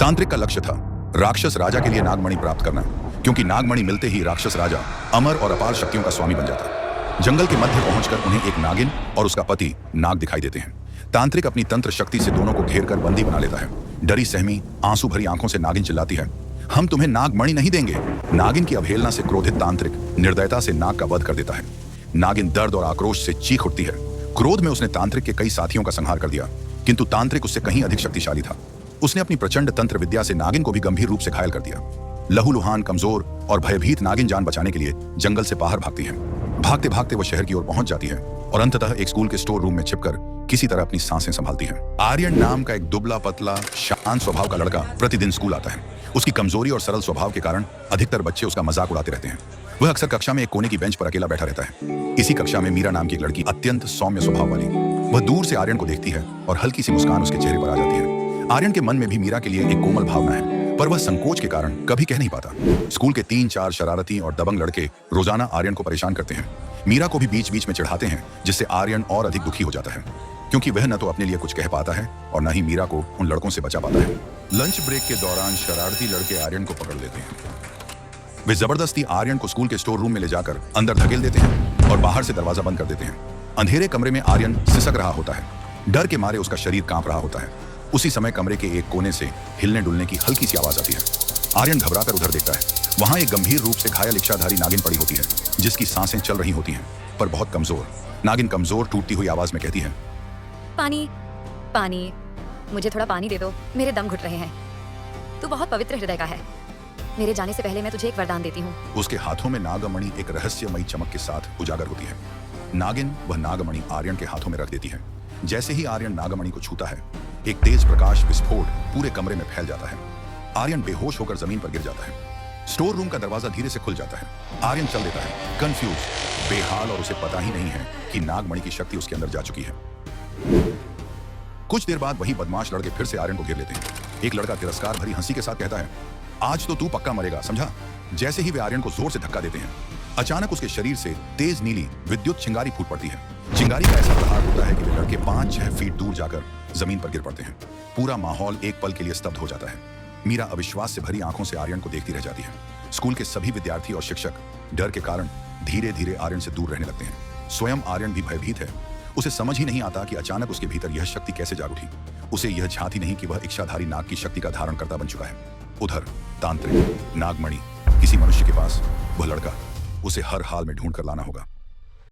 तांत्रिक का लक्ष्य था राक्षस राजा के लिए नागमणि प्राप्त करना, क्योंकि नागमणि मिलते ही राक्षस राजा अमर और अपार शक्तियों का स्वामी बन जाता। जंगल के मध्य पहुंचकर उन्हें एक नागिन और उसका पति नाग दिखाई देते हैं। तांत्रिक अपनी तंत्र शक्ति से दोनों को घेर कर बंदी बना लेता है। डरी सहमी आंसू भरी आंखों से नागिन चिल्लाती है, हम तुम्हें नागमणि नहीं देंगे। नागिन की अवहेलना से क्रोधित तांत्रिक निर्दयता से नाग का वध कर देता है। नागिन दर्द और आक्रोश से चीख उठती है। क्रोध में उसने तांत्रिक के कई साथियों का संहार कर दिया, किंतु तांत्रिक उससे कहीं अधिक शक्तिशाली था। उसने अपनी प्रचंड तंत्र विद्या से नागिन को भी गंभीर रूप से घायल कर दिया। लहूलुहान, कमजोर और भयभीत नागिन जान बचाने के लिए जंगल से बाहर भागती है। भागते भागते वो शहर की ओर पहुंच जाती है और अंततः एक स्कूल के स्टोर रूम में छिपकर किसी तरह अपनी सांसें संभालती है। आर्यन नाम का एक दुबला पतला शांत स्वभाव का लड़का प्रतिदिन स्कूल आता है। उसकी कमजोरी और सरल स्वभाव के कारण अधिकतर बच्चे उसका मजाक उड़ाते रहते हैं। वह अक्सर कक्षा में एक कोने की बेंच पर अकेला बैठा रहता है। इसी कक्षा में मीरा नाम की एक लड़की, अत्यंत सौम्य स्वभाव वाली, वह दूर से आर्यन को देखती है और हल्की सी मुस्कान उसके चेहरे पर आ जाती है। आर्यन के मन में भी मीरा के लिए एक कोमल भावना है, पर वह संकोच के कारण कभी कह नहीं पाता। स्कूल के 3-4 शरारती और दबंग लड़के रोजाना आर्यन को परेशान करते हैं। मीरा को भी बीच बीच में चिढ़ाते हैं, जिससे आर्यन और अधिक दुखी हो जाता है, क्योंकि वह न तो अपने लिए कुछ कह पाता है और न ही मीरा को उन लड़कों से बचा पाता है। लंच ब्रेक के दौरान शरारती लड़के आर्यन को पकड़ लेते हैं। वे जबरदस्ती आर्यन को स्कूल के स्टोर रूम में ले जाकर अंदर धकेल देते हैं और बाहर से दरवाजा बंद कर देते हैं। अंधेरे कमरे में आर्यन सिसक रहा होता है। डर के मारे उसका शरीर कांप रहा होता है। उसी समय कमरे के एक कोने से हिलने डुलने की हल्की सी आवाज आती है। आर्यन घबराकर उधर देखता है। वहां एक गंभीर रूप से घायल इच्छाधारी नागिन पड़ी होती है, जिसकी सांसें चल रही होती हैं, पर बहुत कमजोर। नागिन कमजोर टूटती हुई आवाज में कहती है, पानी पानी, मुझे थोड़ा पानी दे दो, मेरे दम घुट रहे हैं। तू बहुत पवित्र हृदय का है। मेरे जाने से पहले मैं तुझे एक वरदान देती हूँ। उसके हाथों में नागमणि एक रहस्यमयी चमक के साथ उजागर होती है। नागिन वह नागमणि आर्यन के हाथों में रख देती है। जैसे ही आर्यन नागमणि को छूता है, एक तेज प्रकाश विस्फोट पूरे कमरे में फैल जाता है। आर्यन बेहोश होकर जमीन पर गिर जाता है। स्टोर रूम का दरवाजा धीरे से खुल जाता है। आर्यन चल देता है, कंफ्यूज, बेहाल, और उसे पता ही नहीं है कि नागमणि की शक्ति उसके अंदर जा चुकी है। कुछ देर बाद वही बदमाश लड़के फिर से आर्यन को घेर लेते हैं। एक लड़का तिरस्कार भरी हंसी के साथ कहता है, आज तो तू पक्का मरेगा, समझा। जैसे ही वे आर्यन को जोर से धक्का देते हैं, अचानक उसके शरीर से तेज नीली विद्युत चिंगारी फूट पड़ती है। चिंगारी का ऐसा प्रहार होता है कि वे लड़के 5-6 फीट दूर जाकर जमीन पर गिर पड़ते हैं। पूरा माहौल एक पल के लिए स्तब्ध हो जाता है। मीरा अविश्वास से भरी आंखों से आर्यन को देखती रह जाती है। स्कूल के सभी विद्यार्थी और शिक्षक डर के कारण धीरे धीरे आर्यन से दूर रहने लगते हैं। स्वयं आर्यन भी भयभीत है। उसे समझ ही नहीं आता कि अचानक उसके भीतर यह शक्ति कैसे जाग उठी। उसे यह झांती नहीं कि वह इच्छाधारी नाग की शक्ति का धारण करता बन चुका है। उधर तांत्रिक, नागमणि, किसी मनुष्य के पास वह लड़का, उसे हर हाल में ढूंढ कर लाना होगा।